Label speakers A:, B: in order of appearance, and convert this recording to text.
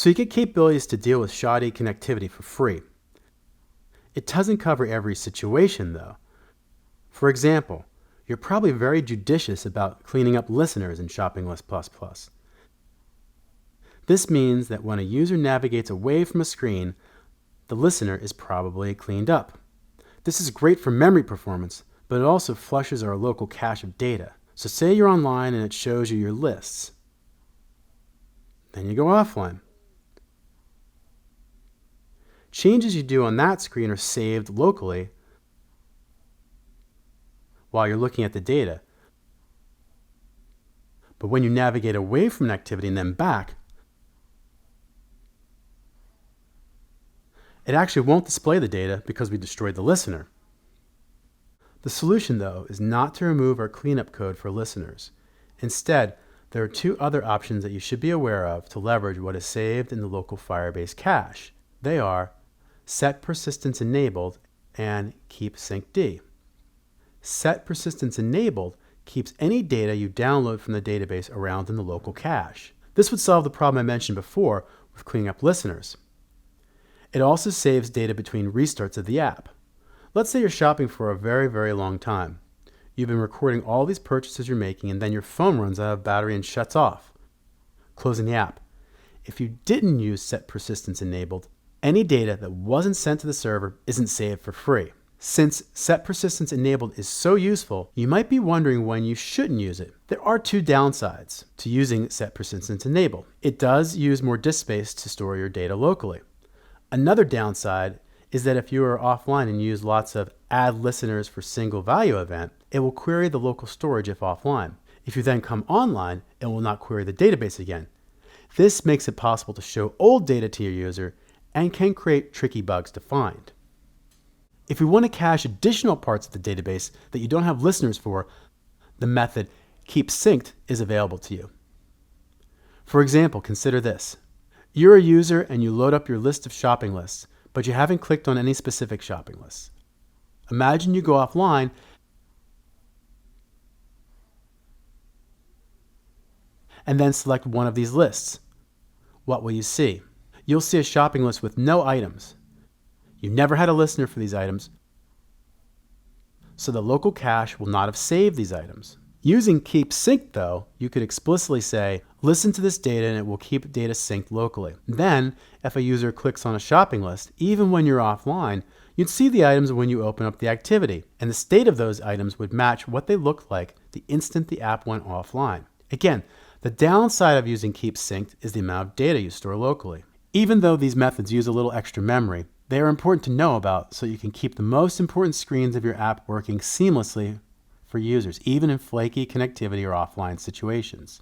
A: So you get capabilities to deal with shoddy connectivity for free. It doesn't cover every situation, though. For example, you're probably very judicious about cleaning up listeners in Shopping List Plus++. This means that when a user navigates away from a screen, the listener is probably cleaned up. This is great for memory performance, but it also flushes our local cache of data. So say you're online and it shows you your lists. Then you go offline. Changes you do on that screen are saved locally while you're looking at the data. But when you navigate away from an activity and then back, it actually won't display the data because we destroyed the listener. The solution, though, is not to remove our cleanup code for listeners. Instead, there are two other options that you should be aware of to leverage what is saved in the local Firebase cache. They are Set Persistence Enabled and Keep Synced. Set Persistence Enabled keeps any data you download from the database around in the local cache. This would solve the problem I mentioned before with cleaning up listeners. It also saves data between restarts of the app. Let's say you're shopping for a very, very long time. You've been recording all these purchases you're making and then your phone runs out of battery and shuts off, closing the app. If you didn't use Set Persistence Enabled, any data that wasn't sent to the server isn't saved for free. Since Set Persistence Enabled is so useful, you might be wondering when you shouldn't use it. There are two downsides to using Set Persistence Enabled. It does use more disk space to store your data locally. Another downside is that if you are offline and use lots of add listeners for single value event, it will query the local storage if offline. If you then come online, it will not query the database again. This makes it possible to show old data to your user and can create tricky bugs to find. If we want to cache additional parts of the database that you don't have listeners for, the method Keep Synced is available to you. For example, consider this. You're a user and you load up your list of shopping lists, but you haven't clicked on any specific shopping lists. Imagine you go offline and then select one of these lists. What will you see? You'll see a shopping list with no items. You never had a listener for these items, so the local cache will not have saved these items. Using Keep Synced, though, you could explicitly say, listen to this data and it will keep data synced locally. Then, if a user clicks on a shopping list, even when you're offline, you'd see the items when you open up the activity, and the state of those items would match what they looked like the instant the app went offline. Again, the downside of using Keep Synced is the amount of data you store locally. Even though these methods use a little extra memory, they are important to know about so you can keep the most important screens of your app working seamlessly for users, even in flaky connectivity or offline situations.